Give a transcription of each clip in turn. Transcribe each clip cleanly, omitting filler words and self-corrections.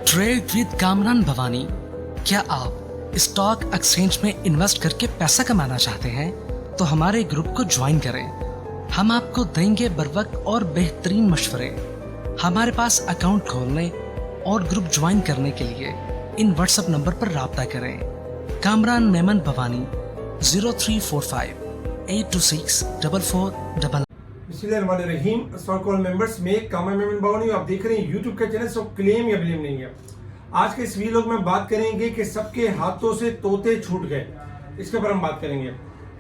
Trade with Kamran Bhavani. क्या आप stock exchange में इन्वेस्ट करके पैसा कमाना चाहते हैं तो हमारे ग्रुप को ज्वाइन करें। हम आपको देंगे बर वक्त और बेहतरीन मशवरे। हमारे पास अकाउंट खोलने और ग्रुप ज्वाइन करने के लिए इन व्हाट्सएप नंबर पर राब्ता करें। कामरान मेमन भवानी 0345-826-4499। बिस्मिल्लाहिर्रहमानिर्रहीम। अस्सलाम वालेकुम मेंबर्स, में कामरान मेमन भवानी, आप देख रहे हैं यूट्यूब का चैनल। सब क्लेम या ब्लेम नहीं है। आज के इस वीडियो में बात करेंगे कि सबके हाथों से तोते छूट गए, इसके ऊपर हम बात करेंगे।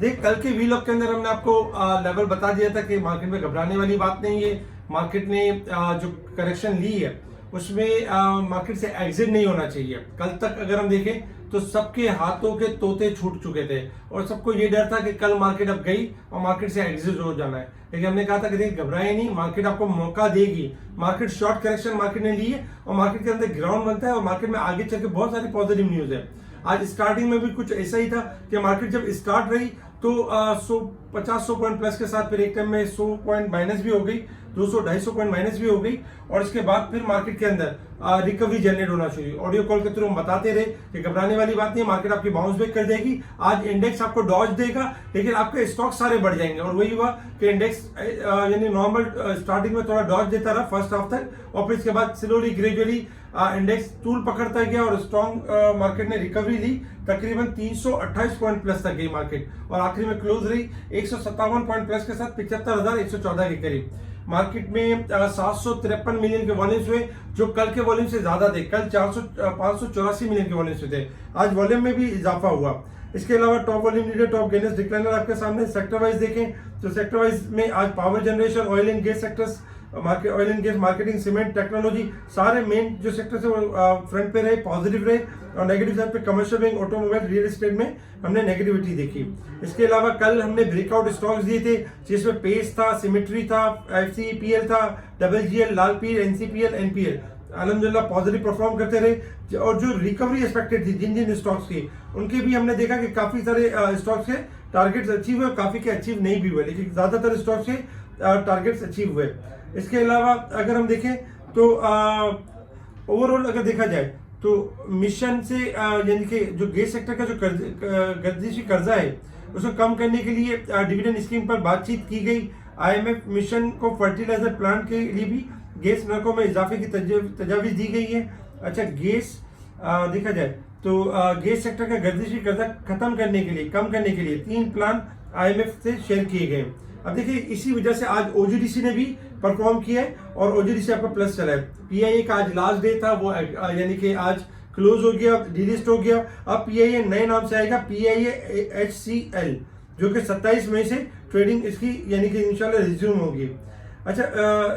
देख, कल के वीलॉग के अंदर हमने आपको लेवल बता दिया था कि मार्केट में घबराने वाली बात नहीं है। मार्केट ने जो करेक्शन ली है उसमें मार्केट से एग्जिट नहीं होना चाहिए। कल तक अगर हम देखें तो सबके हाथों के तोते छूट चुके थे और सबको ये डर था कि कल मार्केट अब गई और मार्केट से एग्जिट हो जाना है। लेकिन हमने कहा था कि देखिए, घबराए नहीं, मार्केट आपको मौका देगी। मार्केट शॉर्ट करेक्शन मार्केट ने ली है और मार्केट के अंदर ग्राउंड बनता है और मार्केट में आगे चल के बहुत सारी पॉजिटिव न्यूज है। आज स्टार्टिंग में भी कुछ ऐसा ही था कि मार्केट जब स्टार्ट रही तो 150 पॉइंट प्लस के साथ फिर एक टाइम में 100 पॉइंट माइनस भी हो गई, 200-250 पॉइंट माइनस भी हो गई और इसके बाद फिर मार्केट के अंदर रिकवरी जनरेट होना शुरू। ऑडियो कॉल के थ्रू हम बताते रहे कि घबराने वाली बात नहीं है, मार्केट आपकी बाउंस बैक कर देगी। आज इंडेक्स आपको डॉज देगा लेकिन आपके स्टॉक सारे बढ़ जाएंगे और वही हुआ कि इंडेक्स यानी नॉर्मल स्टार्टिंग में थोड़ा डॉज देता रहा फर्स्ट हाफ तक और फिर इसके बाद स्लोली ग्रेजुअली इंडेक्स टूल पकड़ता गया और स्ट्रॉन्ग मार्केट ने रिकवरी ली। तकरीबन 328 पॉइंट प्लस तक गई मार्केट और आखिरी में क्लोज रही 157 पॉइंट प्लस के साथ 75,114 के करीब। मार्केट में 753 मिलियन के वॉल्यूम्स हुए जो कल के वॉल्यूम से ज्यादा थे। कल 584 मिलियन के वॉल्यूम्स थे। आज वॉल्यूम में भी इजाफा हुआ। इसके अलावा top volume leader, top gainers, decliner आपके सामने। सेक्टर वाइज देखें तो सेक्टर वाइज में आज power generation, oil and gas sectors, oil and gas, marketing, cement, technology, सारे मेन जो सेक्टर्स है वो फ्रंट पे रहे, पॉजिटिव रहे और नेगेटिव साइड पे commercial bank, automobile, real estate में हमने नेगेटिविटी देखी। इसके अलावा कल हमने ब्रेकआउट स्टॉक्स दिए थे जिसमें पेस था, सिमेट्री था, एफसीपीएल था, डबलजीएल, लालपीर, एनसीपीएल, एनपीएल अल्हम्दुलिल्लाह पॉजिटिव परफॉर्म करते रहे। और जो रिकवरी एक्सपेक्टेड थी जिन जिन स्टॉक्स की, उनके भी हमने देखा कि काफी सारे स्टॉक्स के टारगेट्स अचीव हुए, काफी के अचीव नहीं भी हुए, लेकिन ज्यादातर स्टॉक्स के टारगेट्स अचीव हुए। इसके अलावा अगर हम देखें तो ओवरऑल अगर देखा जाए तो मिशन से यानी कि जो गैस सेक्टर का जो गर्दिशी कर्जा है उसको कम करने के लिए डिविडेंड स्कीम पर बातचीत की गई। आईएमएफ मिशन को फर्टिलाइजर प्लांट के लिए भी गैस नरकों में इजाफे की तजवीज दी गई है। अच्छा, गैस देखा जाए तो गैस सेक्टर का गर्दिशी कर्जा खत्म करने के लिए, कम करने के लिए 3 प्लान आईएमएफ से शेयर किए गए। अब देखिए, इसी वजह से आज ओजीडीसी ने भी परफॉर्म किया है और ओजीडीसी आपका प्लस चला है। पीआईए का आज लास्ट डे था, वो यानी कि आज क्लोज हो गया, डिलिस्ट हो गया। अब पीआईए नए नाम से आएगा, पीआईए HCL, जो कि 27 मई से ट्रेडिंग इसकी यानी कि इंशाल्लाह रिज्यूम होगी। अच्छा,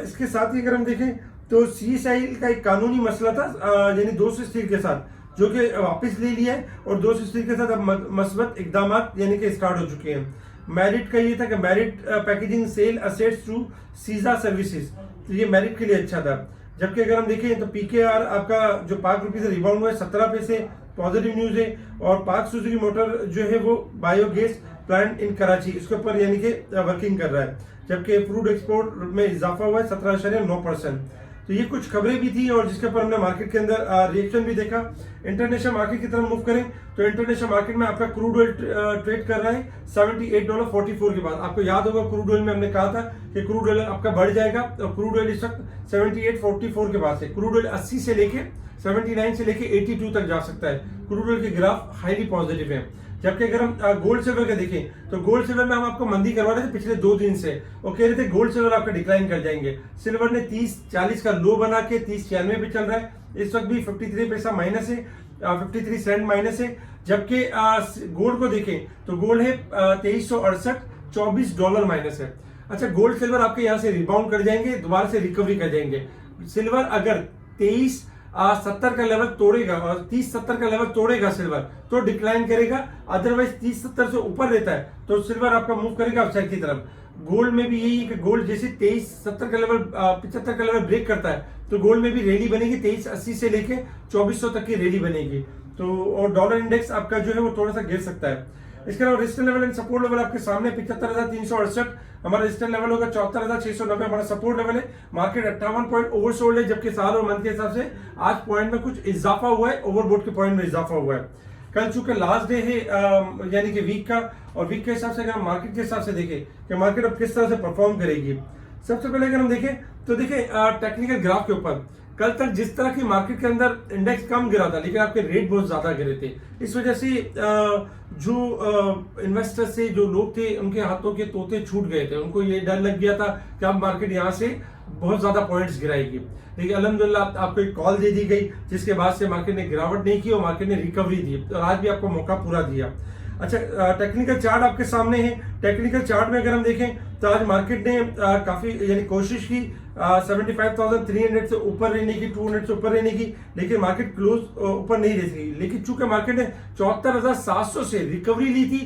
इसके साथ ही अगर हम देखें तो CSIL का एक कानूनी मसला था यानी 200 स्टील के साथ, जो कि वापस ले लिया है और 200 स्टील के साथ अब मस्बत इकदाम यानी कि स्टार्ट हो चुके हैं। मेरिट का ये था कि merit packaging sell assets through Seeja services, तो ये मेरिट के लिए अच्छा था। जबकि अगर हम देखें तो पीकेआर आपका जो ₹5 से रिबाउंड हुआ है 17 पैसे, पॉजिटिव न्यूज है। और पाक सुजुकी मोटर जो है वो बायोगैस प्लांट इन कराची, इसके ऊपर यानी कि वर्किंग कर रहा है। जबकि फ्रूट एक्सपोर्ट में इजाफा हुआ है 17.9%। तो ये कुछ खबरें भी थी और जिसके ऊपर हमने मार्केट के अंदर रिएक्शन भी देखा। इंटरनेशनल मार्केट की तरफ मूव करें तो इंटरनेशनल मार्केट में आपका क्रूड ऑयल ट्रेड कर रहा है $78.44 के बाद। आपको याद होगा क्रूड ऑयल में हमने कहा था कि क्रूड ऑयल आपका बढ़ जाएगा और क्रूड ऑयल इस वक्त 78.44 के बाद है। क्रूड ऑयल 80 से लेके 79 से लेके 82 तक जा सकता है। क्रूड ऑयल के ग्राफ हाईली पॉजिटिव है। जबकि अगर हम गोल्ड सिल्वर का देखें तो गोल्ड सिल्वर में हम आपको मंदी करवा रहे थे पिछले 2 दिन से और कह रहे थे गोल्ड सिल्वर आपका डिक्लाइन कर जाएंगे। सिल्वर ने 30.40 का लो बना के 30.96 पे चल रहा है। इस वक्त भी 53 पैसा माइनस है, 53 सेंट माइनस है। जबकि गोल्ड को देखें तो गोल्ड है 2368, $24 माइनस है। अच्छा, गोल्ड सिल्वर आपके यहाँ से रिबाउंड कर जाएंगे, दोबारा से रिकवरी कर जाएंगे। सिल्वर अगर 2370 का लेवल तोड़ेगा और 3070 का लेवल तोड़ेगा सिल्वर तो डिक्लाइन करेगा। अदरवाइज 3070 से ऊपर रहता है तो सिल्वर आपका मूव करेगा अपसाइड की तरफ। गोल्ड में भी यही है कि गोल्ड जैसे 2370 का लेवल 75 का लेवल ब्रेक करता है तो गोल्ड में भी रैली बनेगी, 2380 से लेके 2400 तक की रैली बनेगी। तो और डॉलर इंडेक्स आपका जो है वो थोड़ा सा गिर सकता है। इसके अलावा resistance level and support level आपके सामने 75,368 हमारा रेजिस्टेंस लेवल होगा 74,690, हमारा सपोर्ट लेवल है। मार्केट 58 पॉइंट ओवरसोल्ड है, जबकि साल और मंथ के हिसाब से आज पॉइंट में कुछ इजाफा हुआ है, ओवरबोट के पॉइंट में इजाफा हुआ है। कल चूंकि लास्ट डे है यानी कि वीक का, और वीक के हिसाब से अगर हम मार्केट के हिसाब से देखें कि मार्केट अब किस तरह से परफॉर्म करेगी, सबसे पहले अगर हम देखें तो देखिए टेक्निकल ग्राफ के ऊपर कल तक जिस तरह की मार्केट के अंदर इंडेक्स कम गिरा था, लेकिन आपके रेट बहुत ज्यादा गिरे थे। इस वजह से जो इन्वेस्टर्स से जो लोग थे उनके हाथों के तोते छूट गए थे, उनको ये डर लग गया था कि अब मार्केट यहाँ से बहुत ज्यादा पॉइंट्स गिराएगी। लेकिन अल्हम्दुलिल्लाह आपको एक कॉल दे दी गई, जिसके बाद से मार्केट ने गिरावट नहीं की और मार्केट ने रिकवरी दी, और आज भी आपको मौका पूरा दिया। अच्छा, टेक्निकल चार्ट आपके सामने है। टेक्निकल चार्ट में अगर हम देखें तो आज मार्केट ने काफी यानी कोशिश की 75,300 से ऊपर रहने की, 200 से ऊपर रहने की, लेकिन मार्केट क्लोज ऊपर नहीं रह सकी। लेकिन चूंकि मार्केट ने 74,700 से रिकवरी ली थी,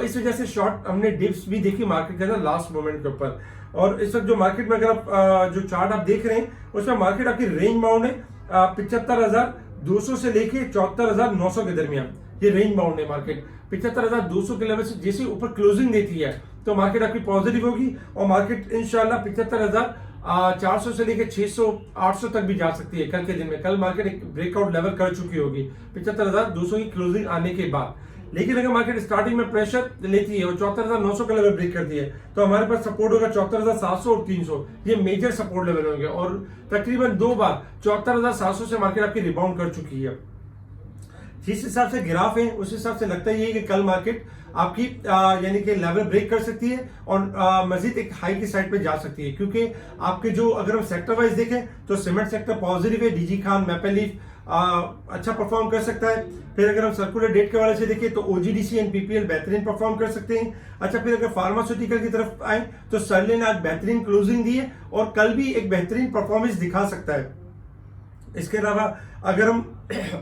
इस वजह से शॉर्ट हमने डिप्स भी देखी मार्केट के अंदर लास्ट मोमेंट के ऊपर। और इस वक्त जो मार्केट में अगर आप जो चार्ट आप देख रहे हैं उसमें मार्केट आपकी रेंज बाउंड है 75,200 से लेके 74,900 के दरमियान, ये रेंज बाउंड है मार्केट। 75,200 के लेवल से जैसे ऊपर क्लोजिंग देती है तो मार्केट आपकी पॉजिटिव होगी, और मार्केट इंशाल्लाह 75,400 से लेकर 600 800 तक भी जा सकती है कल के दिन में। कल मार्केट एक ब्रेकआउट लेवल कर चुकी होगी 75,200 की क्लोजिंग आने के बाद। लेकिन अगर मार्केट स्टार्टिंग में प्रेशर लेती है और 74,900 का लेवल ब्रेक करती है तो हमारे पास सपोर्ट होगा 74,700 और 300, ये मेजर सपोर्ट लेवल होंगे। और तकरीबन 2 बार 74,700 से मार्केट आपकी रिबाउंड कर चुकी है। जिस हिसाब से ग्राफ है उस हिसाब से लगता ही है कि कल मार्केट आपकी यानी कि लेवल ब्रेक कर सकती है और मजीद एक हाई की साइड पे जा सकती है, क्योंकि आपके जो अगर हम सेक्टर वाइज देखें तो सीमेंट सेक्टर पॉजिटिव है, डीजी खान मैपेलीफ अच्छा परफॉर्म कर सकता है। फिर अगर हम सर्कुलर डेट के वाले से देखें तो ओजीडीसी एंड पीपीएल बेहतरीन परफॉर्म कर सकते हैं। अच्छा, फिर अगर फार्मास्यूटिकल की तरफ आए तो सर्ले ने आज बेहतरीन क्लोजिंग दी है और कल भी एक बेहतरीन परफॉर्मेंस दिखा सकता है। इसके अलावा अगर हम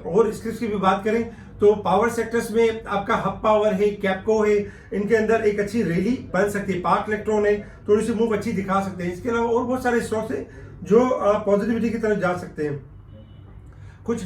और स्क्रिप्ट की भी बात करें तो पावर सेक्टर्स में आपका हब पावर है, कैपको है, इनके अंदर एक अच्छी रैली बन सकती है। पार्क इलेक्ट्रॉन है, थोड़ी सी मूव अच्छी दिखा सकते हैं। इसके अलावा और बहुत सारे स्टॉक्स हैं जो पॉजिटिविटी की तरफ जा सकते हैं। कुछ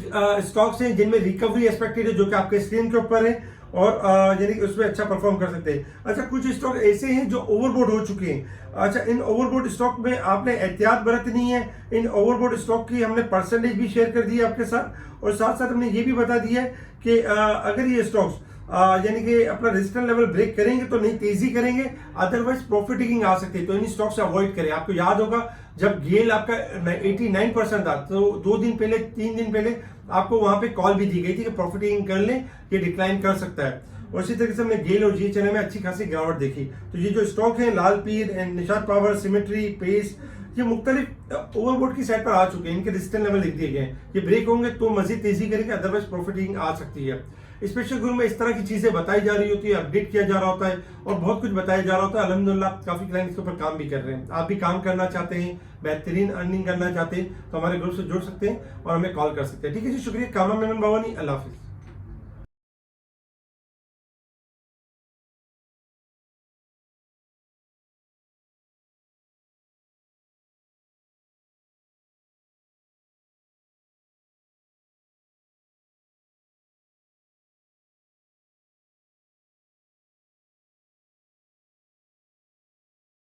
स्टॉक्स हैं जिनमें रिकवरी एक्सपेक्टेड है, जो कि आपके स्क्रीन के ऊपर है और यानी कि उसमें अच्छा परफॉर्म कर सकते हैं। अच्छा, कुछ स्टॉक ऐसे हैं जो ओवरबोट हो चुके हैं। अच्छा, इन ओवरबोट स्टॉक में आपने एहतियात बरतनी है। इन ओवरबोट स्टॉक की हमने परसेंटेज भी शेयर कर दी है आपके साथ, और साथ साथ हमने ये भी बता दिया है कि अगर ये स्टॉक्स यानी कि अपना रेजिस्टेंस लेवल ब्रेक करेंगे तो नहीं तेजी करेंगे, अदरवाइज प्रॉफिट टेकिंग आ सकती है, तो इन स्टॉक से अवॉइड करें। आपको याद होगा जब गेल आपका 89% था तो 2 दिन पहले 3 दिन पहले आपको वहां पे कॉल भी दी गई थी कि प्रॉफिट टेकिंग कर लें, ये डिक्लाइन कर सकता है। और इसी तरीके से हमने गेल और जी चैनल में अच्छी खासी गिरावट देखी। तो ये जो स्टॉक है लाल पीर, निशात पावर, सिमेट्री, पेस, ये मुख्तलिफ ओवरबोट की साइड पर आ चुके हैं। इनके रेजिस्टेंस लेवल लिख दिए गए हैं, ये ब्रेक होंगे तो मजीद तेजी करेंगे, अदरवाइज प्रॉफिट टेकिंग आ सकती है। स्पेशल ग्रुप में इस तरह की चीजें बताई जा रही होती है, अपडेट किया जा रहा होता है और बहुत कुछ बताया जा रहा होता है। अल्हम्दुलिल्लाह काफी क्लाइंट इसके ऊपर काम भी कर रहे हैं। आप भी काम करना चाहते हैं, बेहतरीन अर्निंग करना चाहते हैं तो हमारे ग्रुप से जुड़ सकते हैं और हमें कॉल कर सकते हैं। ठीक है जी, शुक्रिया। कामा मेमन बावानी, अल्लाह हाफिज।